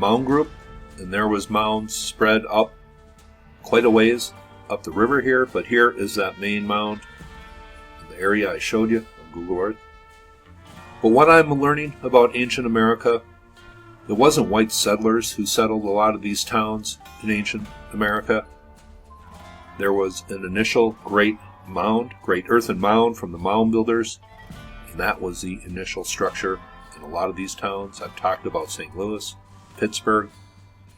mound group, and there was mounds spread up quite a ways up the river here, but here is that main mound in the area I showed you on Google Earth. But what I'm learning about ancient America, it wasn't white settlers who settled a lot of these towns in ancient America. There was an initial great earthen mound from the mound builders, and that was the initial structure in a lot of these towns. I've talked about St. Louis, Pittsburgh,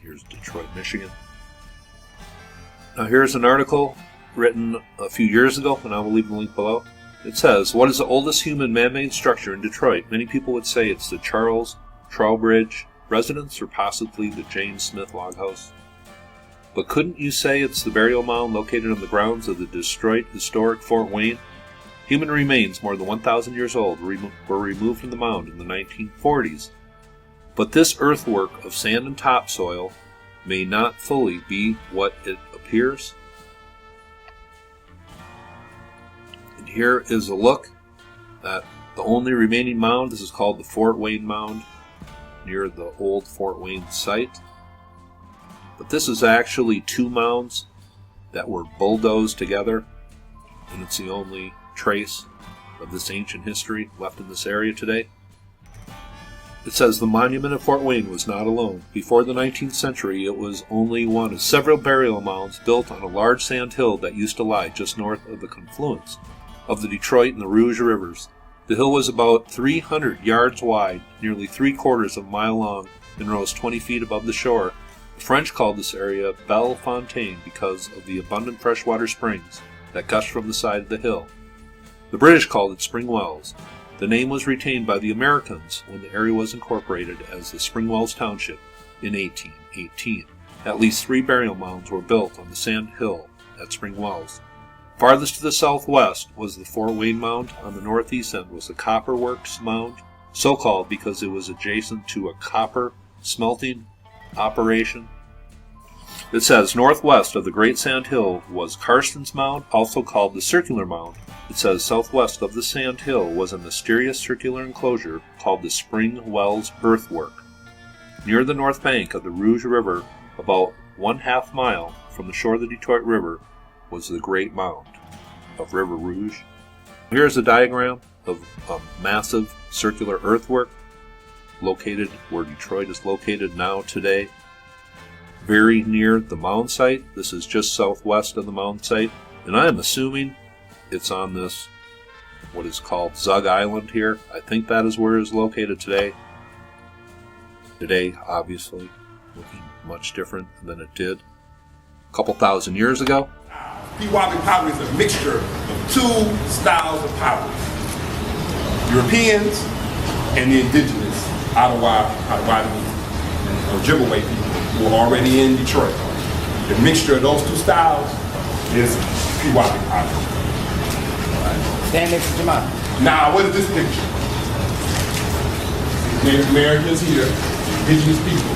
here's Detroit, Michigan. Now here's an article written a few years ago, and I will leave the link below. It says, what is the oldest human man-made structure in Detroit? Many people would say it's the Charles Trowbridge residence or possibly the James Smith log house. But couldn't you say it's the burial mound located on the grounds of the Detroit historic Fort Wayne? Human remains more than 1,000 years old were removed from the mound in the 1940s. But this earthwork of sand and topsoil may not fully be what it appears. And here is a look at the only remaining mound. This is called the Fort Wayne Mound, near the old Fort Wayne site. But this is actually two mounds that were bulldozed together, and it's the only trace of this ancient history left in this area today. It says the monument of Fort Wayne was not alone. Before the 19th century, it was only one of several burial mounds built on a large sand hill that used to lie just north of the confluence of the Detroit and the Rouge rivers. The hill was about 300 yards wide, nearly 3/4 of a mile long, and rose 20 feet above the shore. The French called this area Belle Fontaine because of the abundant freshwater springs that gushed from the side of the hill. The British called it Spring Wells. The name was retained by the Americans when the area was incorporated as the Spring Wells Township in 1818. At least 3 burial mounds were built on the sand hill at Spring Wells. Farthest to the southwest was the Fort Wayne Mound. On the northeast end was the Copper Works Mound, so called because it was adjacent to a copper smelting operation. It says northwest of the Great Sand Hill was Carson's Mound, also called the Circular Mound. It says southwest of the Sand Hill was a mysterious circular enclosure called the Spring Wells Earthwork. Near the north bank of the Rouge River, about 1/2 mile from the shore of the Detroit River, was the Great Mound of River Rouge. Here's a diagram of a massive circular earthwork located where Detroit is located now today, very near the mound site. This is just southwest of the mound site, and I am assuming it's on this, what is called Zug Island here. I think that is where it is located today. Today, obviously, looking much different than it did a couple thousand years ago. Pewabi pottery is a mixture of 2 styles of pottery. Europeans and the indigenous Ottawa, and Ojibwa people who are already in Detroit. The mixture of those 2 styles is Pewabi pottery. Stand next to Jamal. Now, what is this picture? Native Americans here, indigenous people.